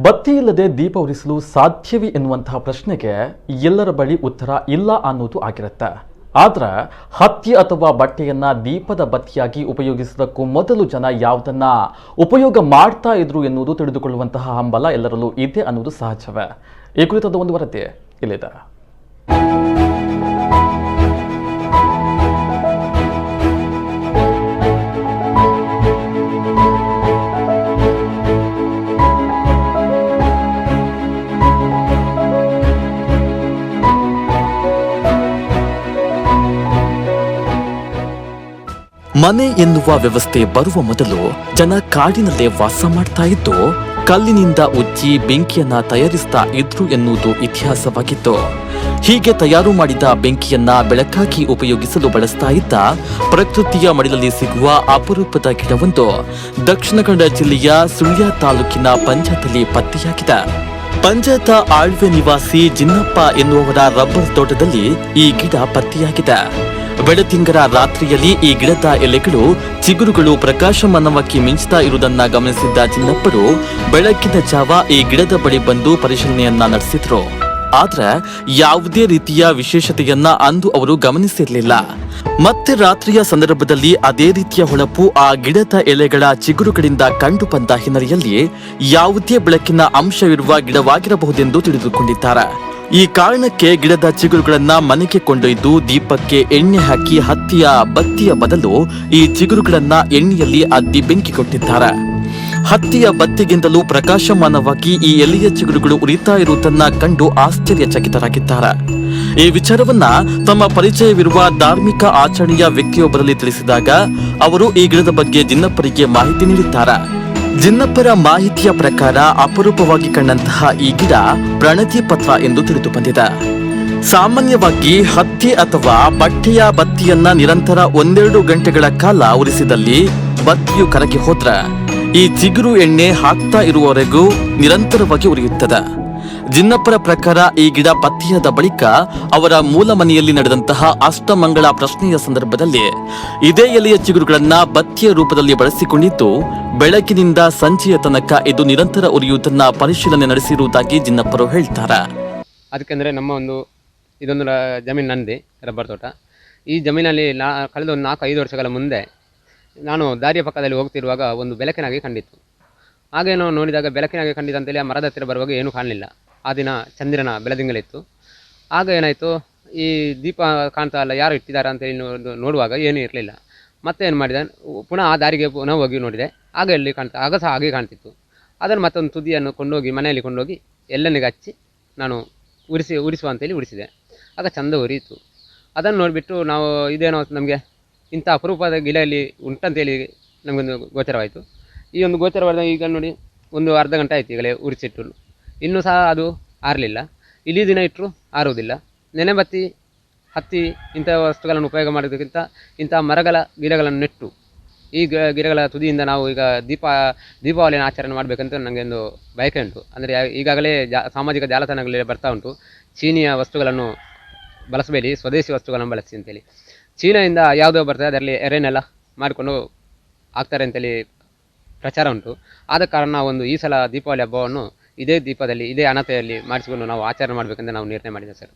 ಬತ್ತಿ ಇಲ್ಲದೆ ದೀಪ ಉರಿಸಲು ಸಾಧ್ಯವೇ ಎನ್ನುವಂತಹ ಪ್ರಶ್ನೆಗೆ ಎಲ್ಲರ ಬಳಿ ಉತ್ತರ ಇಲ್ಲ ಅನ್ನೋದು ಆಗಿರುತ್ತೆ. ಆದ್ರೆ ಹತ್ತಿ ಅಥವಾ ಬಟ್ಟೆಯನ್ನ ದೀಪದ ಬತ್ತಿಯಾಗಿ ಉಪಯೋಗಿಸುವುದಕ್ಕೂ ಮೊದಲು ಜನ ಯಾವುದನ್ನ ಉಪಯೋಗ ಮಾಡ್ತಾ ಇದ್ರು ಎನ್ನುವುದು ತಿಳಿದುಕೊಳ್ಳುವಂತಹ ಹಂಬಲ ಎಲ್ಲರಲ್ಲೂ ಇದೆ ಅನ್ನೋದು ಸಹಜವೇ. ಈ ಕುರಿತಾದ ಒಂದು ವರದಿ ಇಲ್ಲಿದೆ. ಮನೆ ಎನ್ನುವ ವ್ಯವಸ್ಥೆ ಬರುವ ಮೊದಲು ಜನ ಕಾಡಿನಲ್ಲೇ ವಾಸ ಮಾಡ್ತಾ ಇದ್ದು ಕಲ್ಲಿನಿಂದ ಉಜ್ಜಿ ಬೆಂಕಿಯನ್ನ ತಯಾರಿಸ್ತಾ ಇದ್ರು ಎನ್ನುವುದು ಇತಿಹಾಸವಾಗಿತ್ತು. ಹೀಗೆ ತಯಾರು ಮಾಡಿದ ಬೆಂಕಿಯನ್ನ ಬೆಳಕಾಗಿ ಉಪಯೋಗಿಸಲು ಬಳಸ್ತಾ ಇದ್ದ ಪ್ರಕೃತಿಯ ಮಡಿಲಲ್ಲಿ ಸಿಗುವ ಅಪರೂಪದ ಗಿಡವೊಂದು ದಕ್ಷಿಣ ಕನ್ನಡ ಜಿಲ್ಲೆಯ ಸುಳ್ಯ ತಾಲೂಕಿನ ಪಂಜಾತಲ್ಲಿ ಪತ್ತೆಯಾಗಿದೆ. ಪಂಜಾತ ಆಳ್ವೆ ನಿವಾಸಿ ಜಿನ್ನಪ್ಪ ಎನ್ನುವವರ ರಬ್ಬರ್ ತೋಟದಲ್ಲಿ ಈ ಗಿಡ ಪತ್ತೆಯಾಗಿದೆ. ಬೆಳತಿಂಗರ ರಾತ್ರಿಯಲ್ಲಿ ಈ ಗಿಡದ ಎಲೆಗಳು ಚಿಗುರುಗಳು ಪ್ರಕಾಶಮಾನವಾಗಿ ಮಿಂಚುತ್ತಾ ಇರುವುದನ್ನ ಗಮನಿಸಿದ್ದ ಜಿನ್ನಪ್ಪರು ಬೆಳಗಿನ ಜಾವ ಈ ಗಿಡದ ಬಳಿ ಬಂದು ಪರಿಶೀಲನೆಯನ್ನ ನಡೆಸಿದ್ರು. ಆದ್ರೆ ಯಾವುದೇ ರೀತಿಯ ವಿಶೇಷತೆಯನ್ನ ಅಂದು ಅವರು ಗಮನಿಸಿರಲಿಲ್ಲ. ಮತ್ತೆ ರಾತ್ರಿಯ ಸಂದರ್ಭದಲ್ಲಿ ಅದೇ ರೀತಿಯ ಹೊಳಪು ಆ ಗಿಡದ ಎಲೆಗಳ ಚಿಗುರುಗಳಿಂದ ಕಂಡು ಬಂದ ಹಿನ್ನೆಲೆಯಲ್ಲಿ ಯಾವುದೇ ಬೆಳಕಿನ ಅಂಶವಿರುವ ಗಿಡವಾಗಿರಬಹುದೆಂದು ತಿಳಿದುಕೊಂಡಿದ್ದಾರೆ. ಈ ಕಾರಣಕ್ಕೆ ಗಿಡದ ಚಿಗುರುಗಳನ್ನ ಮನೆಗೆ ಕೊಂಡೊಯ್ದು ದೀಪಕ್ಕೆ ಎಣ್ಣೆ ಹಾಕಿ ಹತ್ತಿಯ ಬತ್ತಿಯ ಬದಲು ಈ ಚಿಗುರುಗಳನ್ನ ಎಣ್ಣೆಯಲ್ಲಿ ಅದ್ದಿ ಬೆಂಕಿ ಕೊಟ್ಟಿದ್ದಾರೆ. ಹತ್ತಿಯ ಬತ್ತಿಗಿಂತಲೂ ಪ್ರಕಾಶಮಾನವಾಗಿ ಈ ಎಲೆಯ ಚಿಗುರುಗಳು ಉರಿತಾ ಇರುವುದನ್ನ ಕಂಡು ಆಶ್ಚರ್ಯಚಕಿತರಾಗಿದ್ದಾರೆ. ಈ ವಿಚಾರವನ್ನ ತಮ್ಮ ಪರಿಚಯವಿರುವ ಧಾರ್ಮಿಕ ಆಚರಣೆಯ ವ್ಯಕ್ತಿಯೊಬ್ಬರಲ್ಲಿ ತಿಳಿಸಿದಾಗ ಅವರು ಈ ಗಿಡದ ಬಗ್ಗೆ ಜಿನ್ನಪ್ಪರಿಗೆ ಮಾಹಿತಿ ನೀಡಿದ್ದಾರೆ. ಜಿನ್ನಪ್ಪರ ಮಾಹಿತಿಯ ಪ್ರಕಾರ ಅಪರೂಪವಾಗಿ ಕಂಡಂತಹ ಈ ಗಿಡ ಪ್ರಣತಿ ಪತ್ರ ಎಂದು ತಿಳಿದು ಬಂದಿದೆ. ಸಾಮಾನ್ಯವಾಗಿ ಹತ್ತಿ ಅಥವಾ ಬಟ್ಟೆಯ ಬತ್ತಿಯನ್ನ ನಿರಂತರ 1-2 ಗಂಟೆಗಳ ಕಾಲ ಉರಿಸಿದಲ್ಲಿ ಬತ್ತಿಯು ಕರಗಿ ಹೋದ್ರೆ ಈ ಚಿಗುರು ಎಣ್ಣೆ ಹಾಕ್ತಾ ಇರುವವರೆಗೂ ನಿರಂತರವಾಗಿ ಉರಿಯುತ್ತದೆ. ಜಿನ್ನಪ್ಪರ ಪ್ರಕಾರ ಈ ಗಿಡ ಪತ್ತೆಯಾದ ಬಳಿಕ ಅವರ ಮೂಲ ಮನೆಯಲ್ಲಿ ನಡೆದಂತಹ ಅಷ್ಟಮಂಗಳ ಪ್ರಶ್ನೆಯ ಸಂದರ್ಭದಲ್ಲಿ ಇದೇ ಎಲೆಯ ಚಿಗುರುಗಳನ್ನ ಬತ್ತಿಯ ರೂಪದಲ್ಲಿ ಬಳಸಿಕೊಂಡಿದ್ದು ಬೆಳಕಿನಿಂದ ಸಂಜೆಯ ತನಕ ಇದು ನಿರಂತರ ಉರಿಯುವುದನ್ನ ಪರಿಶೀಲನೆ ನಡೆಸಿರುವುದಾಗಿ ಜಿನ್ನಪ್ಪರು ಹೇಳ್ತಾರೆ. ಅದಕ್ಕೆಂದರೆ ನಮ್ಮ ಇದೊಂದು ಜಮೀನು ನಂದಿ ರಬ್ಬರ್ ತೋಟ. ಈ ಜಮೀನಲ್ಲಿ ಕಳೆದ ಒಂದು 4-5 ವರ್ಷಗಳ ಮುಂದೆ ನಾನು ದಾರಿಯ ಪಕ್ಕದಲ್ಲಿ ಹೋಗ್ತಿರುವಾಗ ಒಂದು ಬೆಳಕಿನಾಗಿ ಕಂಡಿತ್ತು. ಹಾಗೇನೋ ನೋಡಿದಾಗ ಬೆಳಕಿನಾಗಿ ಕಂಡಿತು ಅಂತೇಳಿ ಆ ಮರದ ಹತ್ತಿರ ಬರುವಾಗ ಏನೂ ಕಾಣಲಿಲ್ಲ. ಆ ದಿನ ಚಂದಿರನ ಬೆಳದಿಂಗಳಿತ್ತು. ಆಗ ಏನಾಯಿತು, ಈ ದೀಪ ಕಾಣ್ತಾ ಇಲ್ಲ, ಯಾರು ಇಟ್ಟಿದ್ದಾರೆ ಅಂತೇಳಿ ನೋಡುವಾಗ ಏನೂ ಇರಲಿಲ್ಲ. ಮತ್ತೆ ಏನು ಮಾಡಿದೆ, ಪುನಃ ಆ ದಾರಿಗೆ ಪುನಃ ಹೋಗಿ ನೋಡಿದೆ. ಆಗ ಎಲ್ಲಿ ಆಗ ಸಹ ಹಾಗೆ ಕಾಣ್ತಿತ್ತು. ಅದನ್ನು ಮತ್ತೊಂದು ತುದಿಯನ್ನು ಕೊಂಡೋಗಿ ಮನೆಯಲ್ಲಿ ಕೊಂಡೋಗಿ ಎಲ್ಲನಿಗೆ ಹಚ್ಚಿ ನಾನು ಉರಿಸುವ ಅಂತೇಳಿ ಉರಿಸಿದೆ. ಆಗ ಚಂದ ಉರಿಯಿತು. ಅದನ್ನು ನೋಡಿಬಿಟ್ಟು ನಾವು ಇದೇನೋ ನಮಗೆ ಇಂಥ ಅಪರೂಪದ ಗಿಡ ಇಲ್ಲಿ ಉಂಟಂತೇಳಿ ನಮಗೊಂದು ಗೋಚರವಾಯಿತು. ಈ ಒಂದು ಗೋಚರವಾದ ಈಗ ನೋಡಿ ಒಂದು ಅರ್ಧ ಗಂಟೆ ಆಯಿತು ಈಗಲೇ ಉರಿಸಿಟ್ಟು, ಇನ್ನೂ ಸಹ ಅದು ಆರಲಿಲ್ಲ. ಇಡೀ ದಿನ ಇಟ್ಟರು ಆರುವುದಿಲ್ಲ. ನೆನೆಬತ್ತಿ ಹತ್ತಿ ಇಂಥ ವಸ್ತುಗಳನ್ನು ಉಪಯೋಗ ಮಾಡೋದಕ್ಕಿಂತ ಇಂಥ ಗಿಡಗಳನ್ನು ನೆಟ್ಟು ಈ ಗಿಡಗಳ ತುದಿಯಿಂದ ನಾವು ಈಗ ದೀಪಾವಳಿಯನ್ನು ಆಚರಣೆ ಮಾಡಬೇಕಂತ ನನಗೆ ಒಂದು ಬಯಕೆ ಉಂಟು. ಅಂದರೆ ಈಗಾಗಲೇ ಸಾಮಾಜಿಕ ಜಾಲತಾಣಗಳಲ್ಲಿ ಬರ್ತಾ ಉಂಟು, ಚೀನಿಯ ವಸ್ತುಗಳನ್ನು ಬಳಸಬೇಡಿ, ಸ್ವದೇಶಿ ವಸ್ತುಗಳನ್ನು ಬಳಸಿ ಅಂತೇಳಿ. ಚೀನಾದಿಂದ ಯಾವುದೋ ಬರ್ತದೆ ಅದರಲ್ಲಿ ಎರೆನೆಲ್ಲ ಮಾಡಿಕೊಂಡು ಆಗ್ತಾರೆ ಅಂತೇಳಿ ಪ್ರಚಾರ ಉಂಟು. ಆದ ಕಾರಣ ಈ ಸಲ ದೀಪಾವಳಿ ಹಬ್ಬವನ್ನು ಇದೇ ದೀಪದಲ್ಲಿ ಇದೇ ಅಣತೆಯಲ್ಲಿ ಮಾಡಿಸಿಕೊಂಡು ನಾವು ಆಚರಣೆ ಮಾಡಬೇಕಂತ ನಾವು ನಿರ್ಣಯ ಮಾಡಿದ್ದೇವೆ ಸರ್.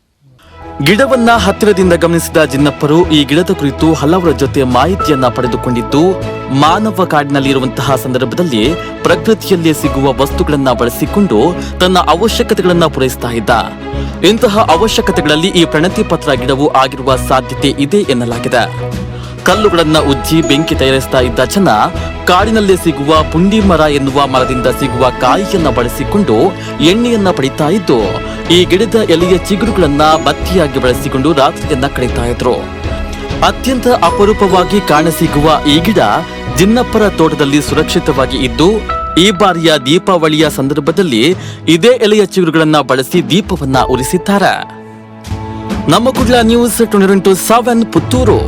ಗಿಡವನ್ನ ಹತ್ತಿರದಿಂದ ಗಮನಿಸಿದ ಜಿನ್ನಪ್ಪರು ಈ ಗಿಡದ ಕುರಿತು ಹಲವರ ಜೊತೆ ಮಾಹಿತಿಯನ್ನ ಪಡೆದುಕೊಂಡಿದ್ದು ಮಾನವ ಕಾಡಿನಲ್ಲಿ ಇರುವಂತಹ ಸಂದರ್ಭದಲ್ಲಿ ಪ್ರಕೃತಿಯಲ್ಲೇ ಸಿಗುವ ವಸ್ತುಗಳನ್ನ ಬಳಸಿಕೊಂಡು ತನ್ನ ಅವಶ್ಯಕತೆಗಳನ್ನ ಪೂರೈಸ್ತಾ ಇದ್ದ. ಇಂತಹ ಅವಶ್ಯಕತೆಗಳಲ್ಲಿ ಈ ಪ್ರಣತಿ ಪತ್ರ ಗಿಡವು ಆಗಿರುವ ಸಾಧ್ಯತೆ ಇದೆ ಎನ್ನಲಾಗಿದೆ. ಕಲ್ಲುಗಳನ್ನ ಉಜ್ಜಿ ಬೆಂಕಿ ತಯಾರಿಸ್ತಾ ಇದ್ದ ಜನ ಕಾಡಿನಲ್ಲೇ ಸಿಗುವ ಪುಂಡಿ ಮರ ಎನ್ನುವ ಮರದಿಂದ ಸಿಗುವ ಕಾಯಿಯನ್ನ ಬಳಸಿಕೊಂಡು ಎಣ್ಣೆಯನ್ನ ಪಡಿತಾ ಇದ್ದು ಈ ಗಿಡದ ಎಲೆಯ ಚಿಗುರುಗಳನ್ನ ಬತ್ತಿಯಾಗಿ ಬಳಸಿಕೊಂಡು ರಾತ್ರಿಯನ್ನ ಕಳೀತಾ ಇದ್ರು. ಅತ್ಯಂತ ಅಪರೂಪವಾಗಿ ಕಾಣಸಿಗುವ ಈ ಗಿಡ ಜಿನ್ನಪ್ಪರ ತೋಟದಲ್ಲಿ ಸುರಕ್ಷಿತವಾಗಿ ಇದ್ದು ಈ ಬಾರಿಯ ದೀಪಾವಳಿಯ ಸಂದರ್ಭದಲ್ಲಿ ಇದೇ ಎಲೆಯ ಚಿಗುರುಗಳನ್ನ ಬಳಸಿ ದೀಪವನ್ನ ಉರಿಸಿದ್ದಾರೆ. ನಮ್ಮ ಕುಡ್ಲ ನ್ಯೂಸ್ 24/7 ಪುತ್ತೂರು.